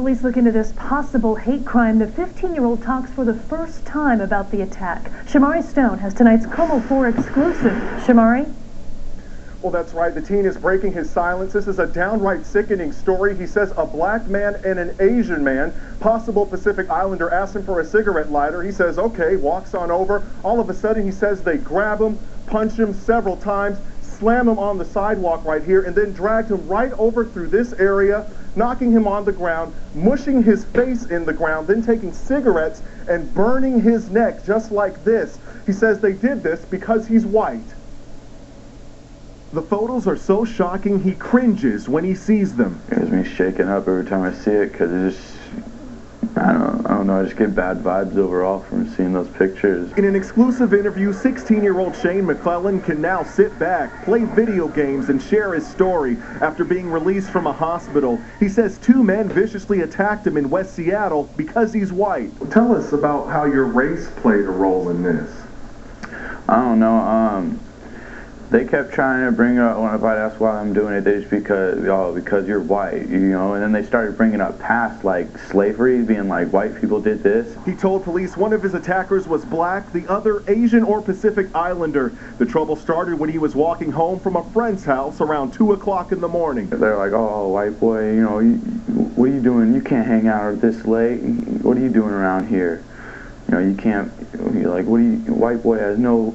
police look into this possible hate crime, the 15-year-old talks for the first time about the attack. Shamari Stone has tonight's KOMO-4 exclusive. Shamari? Well, that's right. The teen is breaking his silence. This is a downright sickening story. He says a black man and an Asian man, possible Pacific Islander, asked him for a cigarette lighter. He says, okay, walks on over. All of a sudden, he says they grab him, punch him several times, slam him on the sidewalk right here, and then dragged him right over through this area, knocking him on the ground, mushing his face in the ground, then taking cigarettes and burning his neck just like this. He says they did this because he's white. The photos are so shocking, he cringes when he sees them. It has me shaken up every time I see it because it just, I don't know, I just get bad vibes overall from seeing those pictures. In an exclusive interview, 16-year-old Shane McClellan can now sit back, play video games, and share his story after being released from a hospital. He says 2 men viciously attacked him in West Seattle because he's white. Tell us about how your race played a role in this. I don't know, they kept trying to bring up, when I asked why I'm doing it, they just because you're white, you know, and then they started bringing up past, like, slavery, being like, white people did this. He told police one of his attackers was black, the other Asian or Pacific Islander. The trouble started when he was walking home from a friend's house around 2 o'clock in the morning. They're like, oh, white boy, you know, what are you doing? You can't hang out this late. What are you doing around here? You know, you can't, you're like, what do you, white boy has no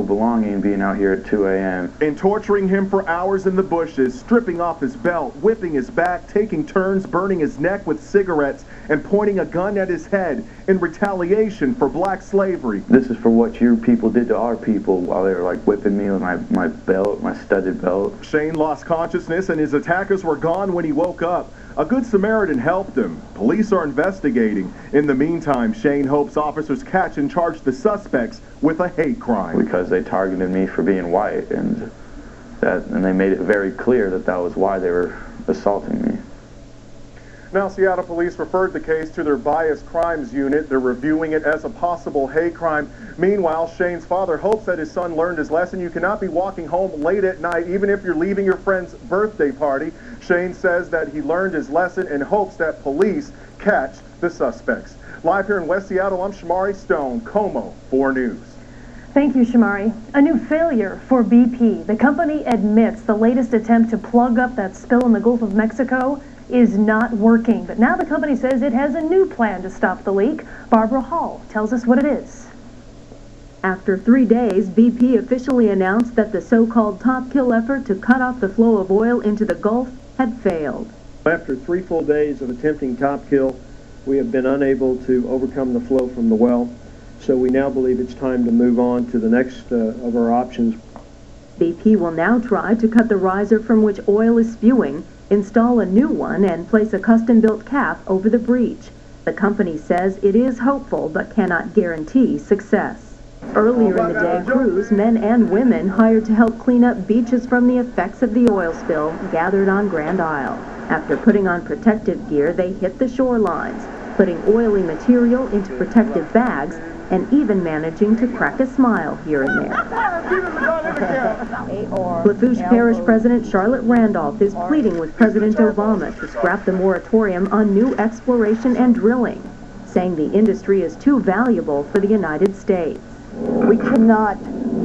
belonging being out here at 2 a.m. And torturing him for hours in the bushes, stripping off his belt, whipping his back, taking turns, burning his neck with cigarettes, and pointing a gun at his head in retaliation for black slavery. This is for what your people did to our people while they were like whipping me with my belt, my studded belt. Shane lost consciousness and his attackers were gone when he woke up. A good Samaritan helped him. Police are investigating. In the meantime, Shane hopes officers catch and charge the suspects with a hate crime. Because they targeted me for being white, and they made it very clear that that was why they were assaulting me. Now, Seattle police referred the case to their bias crimes unit. They're reviewing it as a possible hate crime. Meanwhile, Shane's father hopes that his son learned his lesson. You cannot be walking home late at night, even if you're leaving your friend's birthday party. Shane says that he learned his lesson and hopes that police catch the suspects. Live here in West Seattle, I'm Shamari Stone, KOMO-4 News. Thank you, Shamari. A new failure for BP. The company admits the latest attempt to plug up that spill in the Gulf of Mexico is not working. But now the company says it has a new plan to stop the leak. Barbara Hall tells us what it is. After 3 days, BP officially announced that the so-called top kill effort to cut off the flow of oil into the Gulf had failed. After 3 full days of attempting top kill, we have been unable to overcome the flow from the well. So we now believe it's time to move on to the next of our options. BP will now try to cut the riser from which oil is spewing, install a new one, and place a custom-built cap over the breach. The company says it is hopeful but cannot guarantee success. Earlier in the day, crews, men and women, hired to help clean up beaches from the effects of the oil spill gathered on Grand Isle. After putting on protective gear, they hit the shorelines, putting oily material into protective bags, and even managing to crack a smile here and there. Lafourche Parish President Charlotte Randolph is pleading with President Obama to scrap the moratorium on new exploration and drilling, saying the industry is too valuable for the United States. We cannot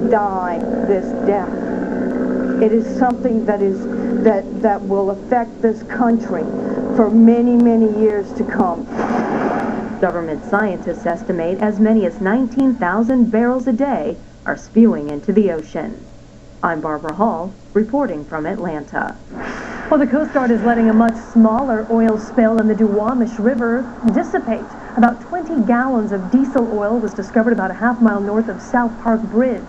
die this death. It is something that will affect this country for many, many years to come. Government scientists estimate as many as 19,000 barrels a day are spewing into the ocean. I'm Barbara Hall, reporting from Atlanta. Well, the Coast Guard is letting a much smaller oil spill in the Duwamish River dissipate. About 20 gallons of diesel oil was discovered about a half-mile north of South Park Bridge.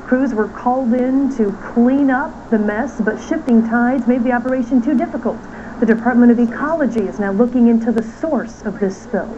Crews were called in to clean up the mess, but shifting tides made the operation too difficult. The Department of Ecology is now looking into the source of this spill.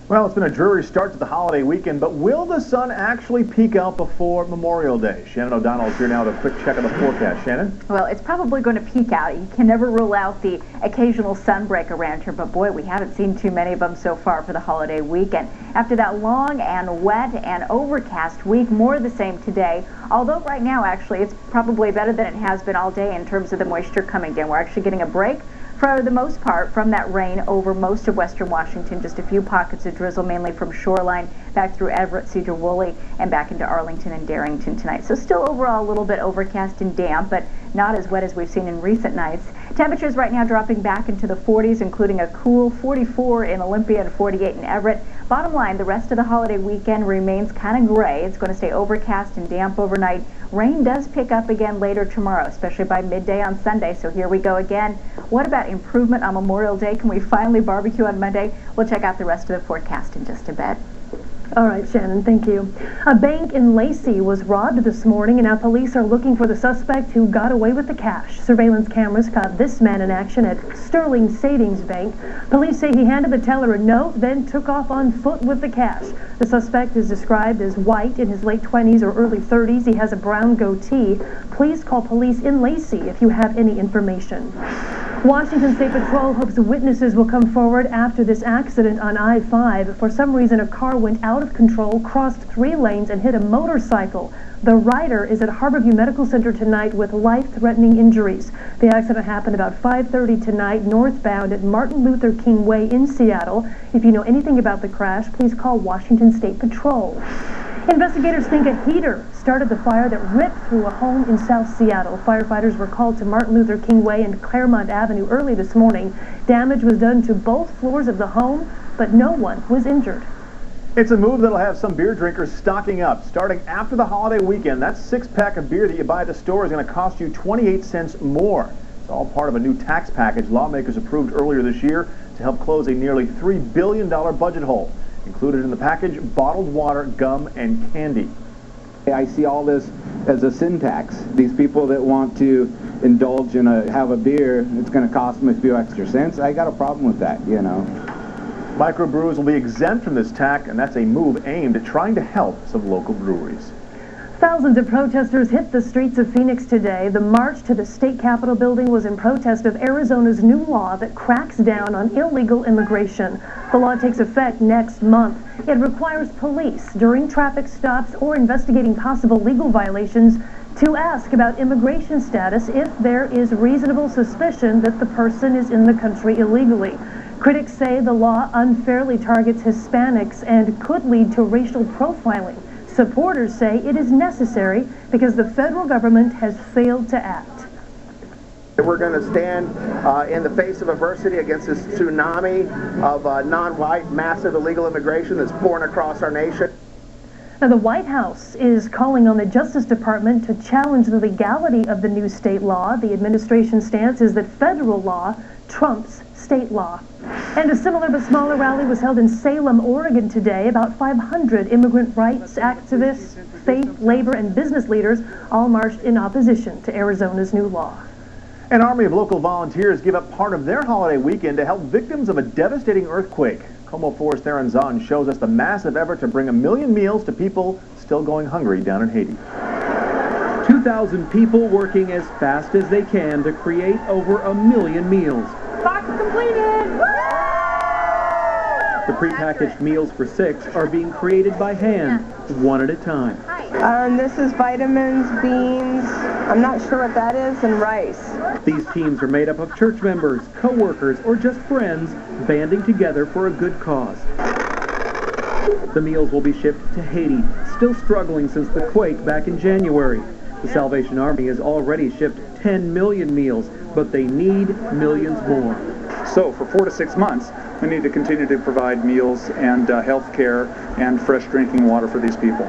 Well, it's been a dreary start to the holiday weekend, but will the sun actually peak out before Memorial Day? Shannon O'Donnell is here now with a quick check of the forecast. Shannon? Well, it's probably going to peak out. You can never rule out the occasional sunbreak around here, but boy, we haven't seen too many of them so far for the holiday weekend. After that long and wet and overcast week, more of the same today. Although right now, actually, it's probably better than it has been all day in terms of the moisture coming down. We're actually getting a break For the most part, from that rain over most of western Washington, just a few pockets of drizzle, mainly from Shoreline back through Everett, Cedar Woolley, and back into Arlington and Darrington tonight. So still overall a little bit overcast and damp, but not as wet as we've seen in recent nights. Temperatures right now dropping back into the 40s, including a cool 44 in Olympia and 48 in Everett. Bottom line, the rest of the holiday weekend remains kind of gray. It's going to stay overcast and damp overnight. Rain does pick up again later tomorrow, especially by midday on Sunday. So here we go again. What about improvement on Memorial Day? Can we finally barbecue on Monday? We'll check out the rest of the forecast in just a bit. All right, Shannon, thank you. A bank in Lacey was robbed this morning, and now police are looking for the suspect who got away with the cash. Surveillance cameras caught this man in action at Sterling Savings Bank. Police say he handed the teller a note, then took off on foot with the cash. The suspect is described as white, in his late 20s or early 30s. He has a brown goatee. Please call police in Lacey if you have any information. Washington State Patrol hopes witnesses will come forward after this accident on I-5. For some reason, a car went out of control, crossed 3 lanes, and hit a motorcycle. The rider is at Harborview Medical Center tonight with life-threatening injuries. The accident happened about 5:30 tonight, northbound at Martin Luther King Way in Seattle. If you know anything about the crash, please call Washington State Patrol. Investigators think a heater started the fire that ripped through a home in South Seattle. Firefighters were called to Martin Luther King Way and Claremont Avenue early this morning. Damage was done to both floors of the home, but no one was injured. It's a move that'll have some beer drinkers stocking up. Starting after the holiday weekend, that 6-pack of beer that you buy at the store is going to cost you 28 cents more. It's all part of a new tax package lawmakers approved earlier this year to help close a nearly $3 billion budget hole. Included in the package, bottled water, gum, and candy. I see all this as a sin tax. These people that want to indulge in have a beer, it's going to cost them a few extra cents. I got a problem with that, you know. Microbrews will be exempt from this tax, and that's a move aimed at trying to help some local breweries. Thousands of protesters hit the streets of Phoenix today. The march to the state capitol building was in protest of Arizona's new law that cracks down on illegal immigration. The law takes effect next month. It requires police, during traffic stops or investigating possible legal violations, to ask about immigration status if there is reasonable suspicion that the person is in the country illegally. Critics say the law unfairly targets Hispanics and could lead to racial profiling. Supporters say it is necessary because the federal government has failed to act. We're going to stand in the face of adversity against this tsunami of non-white massive illegal immigration that's pouring across our nation. Now, the White House is calling on the Justice Department to challenge the legality of the new state law. The administration's stance is that federal law trumps state law. And a similar but smaller rally was held in Salem, Oregon today. About 500 immigrant rights activists, faith, labor, and business leaders all marched in opposition to Arizona's new law. An army of local volunteers give up part of their holiday weekend to help victims of a devastating earthquake. KOMO-4's Theron Zahn shows us the massive effort to bring 1 million meals to people still going hungry down in Haiti. 2,000 people working as fast as they can to create over 1 million meals. Box completed! The prepackaged meals for 6 are being created by hand, one at a time. This is vitamins, beans, I'm not sure what that is, and rice. These teams are made up of church members, co-workers, or just friends banding together for a good cause. The meals will be shipped to Haiti, still struggling since the quake back in January. The Salvation Army has already shipped 10 million meals, but they need millions more. So for 4 to 6 months, we need to continue to provide meals and health care and fresh drinking water for these people.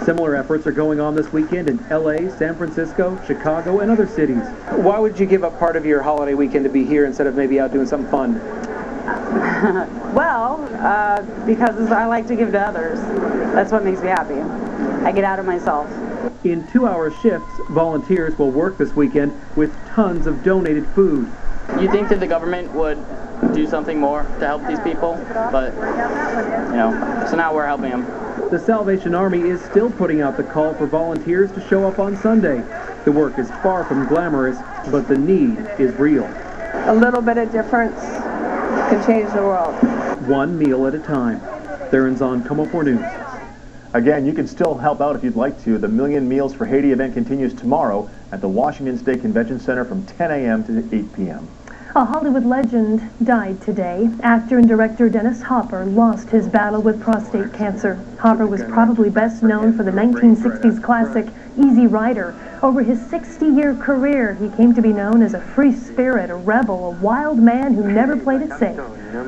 Similar efforts are going on this weekend in LA, San Francisco, Chicago, and other cities. Why would you give up part of your holiday weekend to be here instead of maybe out doing something fun? Because I like to give to others. That's what makes me happy. I get out of myself. In 2-hour shifts, volunteers will work this weekend with tons of donated food. You think that the government would do something more to help these people, but, so now we're helping them. The Salvation Army is still putting out the call for volunteers to show up on Sunday. The work is far from glamorous, but the need is real. A little bit of difference can change the world. 1 meal at a time. Theron Zahn, KOMO-4 News. Again, you can still help out if you'd like to. The Million Meals for Haiti event continues tomorrow. at the Washington State Convention Center from 10 a.m. to 8 p.m. A Hollywood legend died today. Actor and director Dennis Hopper lost his battle with prostate cancer. Hopper was probably best known for the 1960s classic Easy Rider. Over his 60-year career, he came to be known as a free spirit, a rebel, a wild man who never played it safe.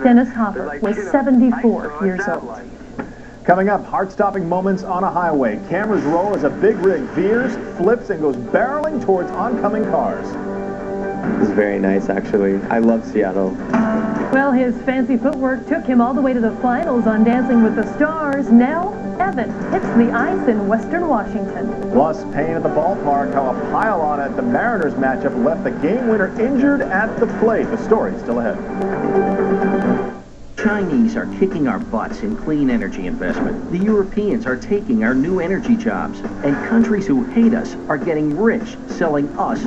Dennis Hopper was 74 years old. Coming up, heart-stopping moments on a highway. Cameras roll as a big rig veers, flips, and goes barreling towards oncoming cars. It's very nice, actually. I love Seattle. Well, his fancy footwork took him all the way to the finals on Dancing with the Stars. Now, Evan hits the ice in Western Washington. Plus, pain at the ballpark, how a pile-on at the Mariners matchup left the game winner injured at the plate. The story still ahead. Chinese are kicking our butts in clean energy investment. The Europeans are taking our new energy jobs. And countries who hate us are getting rich selling us